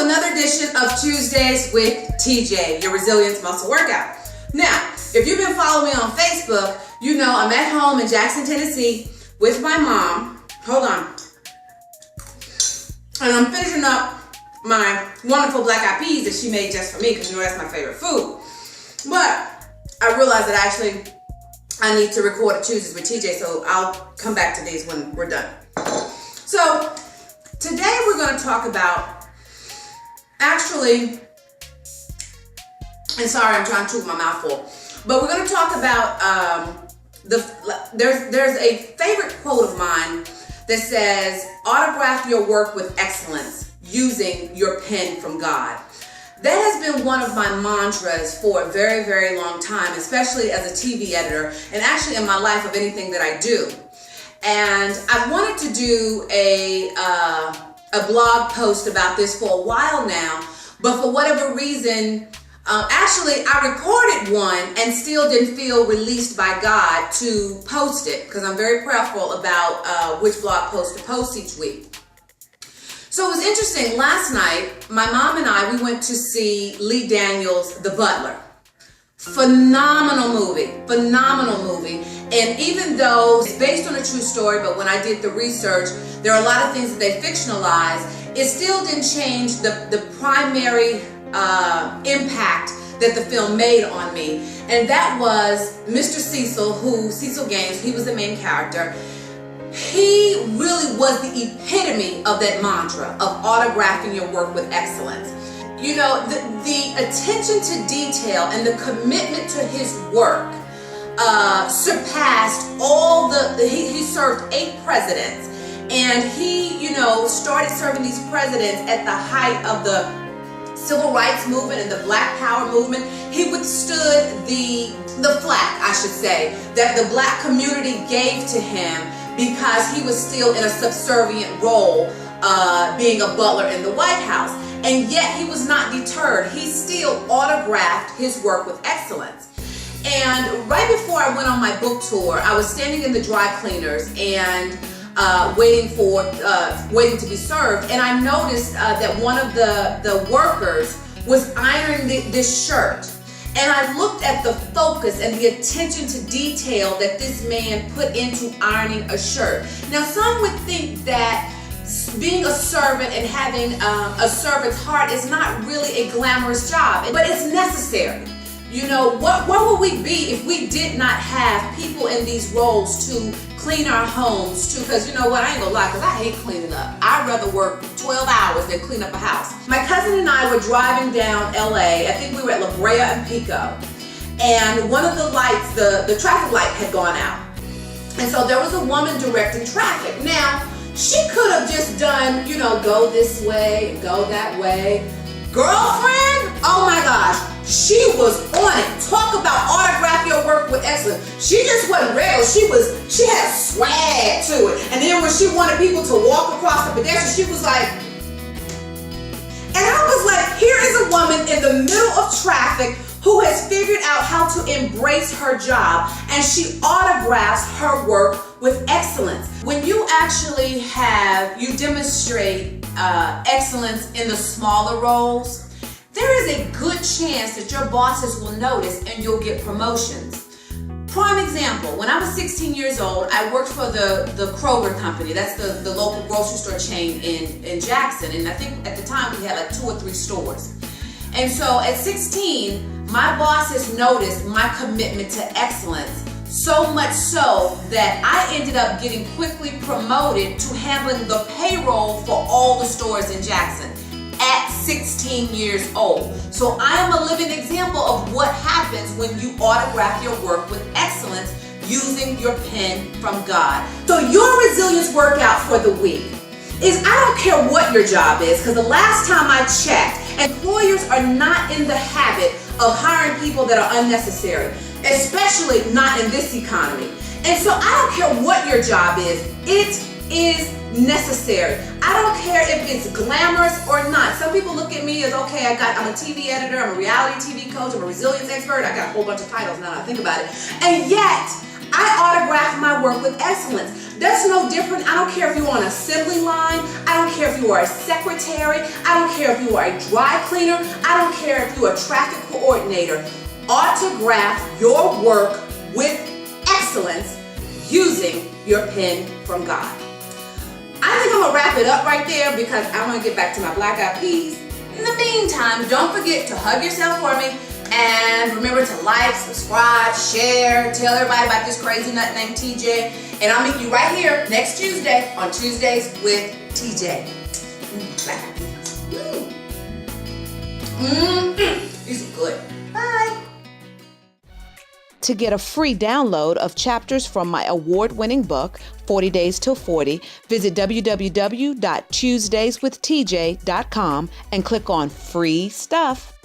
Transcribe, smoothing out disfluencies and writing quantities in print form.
another edition of Tuesdays with TJ, your resilience muscle workout. Now, if you've been following me on Facebook, you know I'm at home in Jackson, Tennessee with my mom. Hold on. And I'm finishing up my wonderful black eyed peas that she made just for me because you know that's my favorite food. But I realized that actually I need to record a Tuesdays with TJ, so I'll come back to these when we're done. So today we're going to talk about and sorry, I'm trying to chew my mouth full, but we're going to talk about there's a favorite quote of mine that says, autograph your work with excellence using your pen from God. That has been one of my mantras for a very, very long time, especially as a TV editor and actually in my life of anything that I do. And I've wanted to do a blog post about this for a while now, but for whatever reason, actually I recorded one and still didn't feel released by God to post it because I'm very prayerful about which blog post to post each week. So it was interesting, last night, my mom and I, we went to see Daniels The Butler. Phenomenal movie. And even though it's based on a true story, but when I did the research, there are a lot of things that they fictionalized, it still didn't change the primary impact that the film made on me. And that was Mr. Cecil Gaines, he was the main character. He really was the epitome of that mantra of autographing your work with excellence. You know, the attention to detail and the commitment to his work surpassed all he served 8 presidents, and he, you know, started serving these presidents at the height of the civil rights movement and the Black Power movement. He withstood the flack, I should say, that the black community gave to him because he was still in a subservient role, being a butler in the White House. And yet he was not deterred. He still autographed his work with excellence. And right before I went on my book tour, I was standing in the dry cleaners and waiting to be served. And I noticed that one of the workers was ironing this shirt. And I looked at the focus and the attention to detail that this man put into ironing a shirt. Now, some would think that being a servant and having a servant's heart is not really a glamorous job, but it's necessary. You know, what would we be if we did not have people in these roles to clean our homes too? Because you know what, I ain't gonna lie, because I hate cleaning up. I'd rather work 12 hours than clean up a house. My cousin and I were driving down LA. I think we were at La Brea and Pico. And one of the lights, the traffic light had gone out. And so there was a woman directing traffic. Now, she could have just done, you know, go this way and go that way. Girlfriend, oh my gosh, she was on it. Talk about autograph your work with excellence. She just wasn't regular. She had swag to it. And then when she wanted people to walk across the pedestrian, she was like, and I was like, here is a woman in the middle of traffic who has figured out how to embrace her job, and she autographs her work with excellence. When you actually demonstrate excellence in the smaller roles, there is a good chance that your bosses will notice and you'll get promotions. Prime example, when I was 16 years old, I worked for the Kroger company. That's the local grocery store chain in Jackson. And I think at the time we had like 2 or 3 stores. And so at 16, my bosses noticed my commitment to excellence, so much so that I ended up getting quickly promoted to handling the payroll for all the stores in Jackson at 16 years old. So I am a living example of what happens when you autograph your work with excellence using your pen from God. So your resilience workout for the week is, I don't care what your job is, because the last time I checked, employers are not in the habit of hiring people that are unnecessary, especially not in this economy. And so I don't care what your job is, it is necessary. I don't care if it's glamorous or not. Some people look at me as, okay, I'm a TV editor, I'm a reality TV coach, I'm a resilience expert, I got a whole bunch of titles now that I think about it. And yet, I autograph my work with excellence. That's no different. I don't care if you're on an assembly line. I don't care if you are a secretary. I don't care if you are a dry cleaner. I don't care if you're a traffic coordinator. Autograph your work with excellence using your pen from God. I think I'm going to wrap it up right there because I want to get back to my black eyed peas. In the meantime, don't forget to hug yourself for me. And remember to like, subscribe, share, tell everybody about this crazy nut named TJ. And I'll meet you right here next Tuesday on Tuesdays with TJ. Black eyed peas. These are good. Bye. To get a free download of chapters from my award-winning book, 40 Days Till 40, visit www.tuesdayswithtj.com and click on Free Stuff.